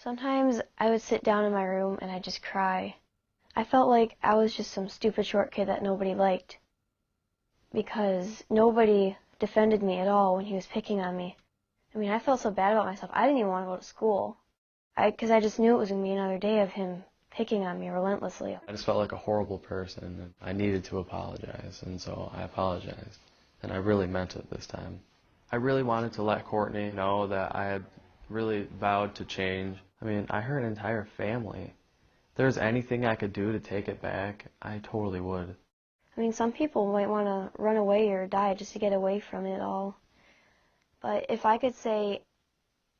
Sometimes I would sit down in my room and I'd just cry. I felt like I was just some stupid short kid that nobody liked, because nobody defended me at all when he was picking on me. I mean, I felt so bad about myself. I didn't even want to go to school, because I just knew it was going to be another day of him picking on me relentlessly. I just felt like a horrible person, and I needed to apologize, and so I apologized. And I really meant it this time. I really wanted to let Courtney know that I had really vowed to change. I mean, I hurt an entire family. If there's anything I could do to take it back, I totally would. I mean, some people might want to run away or die just to get away from it all. But if I could say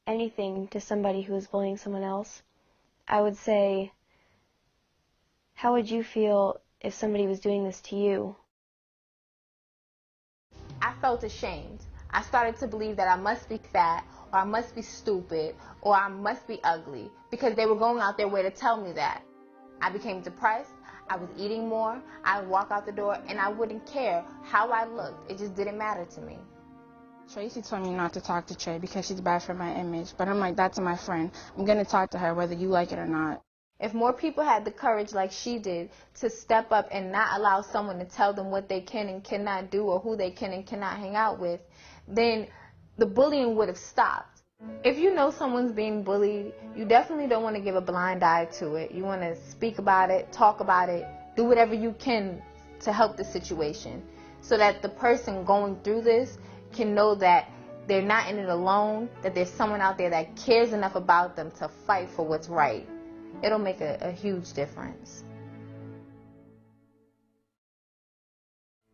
anything to somebody who is bullying someone else, I would say, how would you feel if somebody was doing this to you? I felt ashamed. I started to believe that I must be fat, or I must be stupid, or I must be ugly, because they were going out their way to tell me that. I became depressed. I was eating more. I would walk out the door, and I wouldn't care how I looked. It just didn't matter to me. Tracy told me not to talk to Trey because she's bad for my image, but I'm like, that's my friend. I'm going to talk to her whether you like it or not. If more people had the courage like she did to step up and not allow someone to tell them what they can and cannot do or who they can and cannot hang out with, then the bullying would have stopped. If you know someone's being bullied, you definitely don't want to give a blind eye to it. You want to speak about it, talk about it, do whatever you can to help the situation so that the person going through this can know that they're not in it alone, that there's someone out there that cares enough about them to fight for what's right. It'll make a huge difference.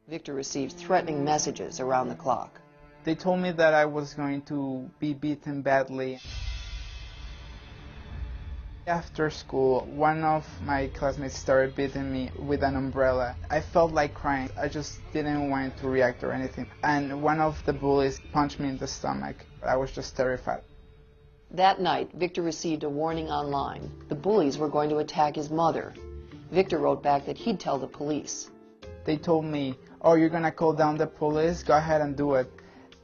Victor received threatening messages around the clock. They told me that I was going to be beaten badly. After school, one of my classmates started beating me with an umbrella. I felt like crying. I just didn't want to react or anything. And one of the bullies punched me in the stomach. I was just terrified. That night, Victor received a warning online. The bullies were going to attack his mother. Victor wrote back that he'd tell the police. They told me, oh, you're going to call down the police? Go ahead and do it.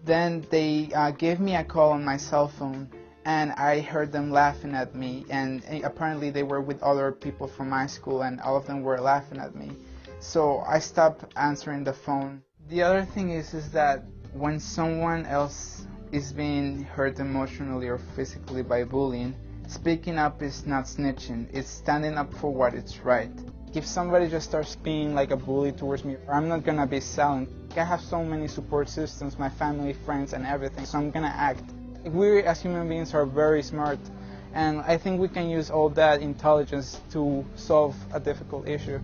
Then they gave me a call on my cell phone, and I heard them laughing at me, and apparently they were with other people from my school, and all of them were laughing at me. So I stopped answering the phone. The other thing is that when someone else is being hurt emotionally or physically by bullying, speaking up is not snitching, it's standing up for what is right. If somebody just starts being like a bully towards me, I'm not gonna be silent. I have so many support systems, my family, friends, and everything, so I'm gonna act. We as human beings are very smart, and I think we can use all that intelligence to solve a difficult issue.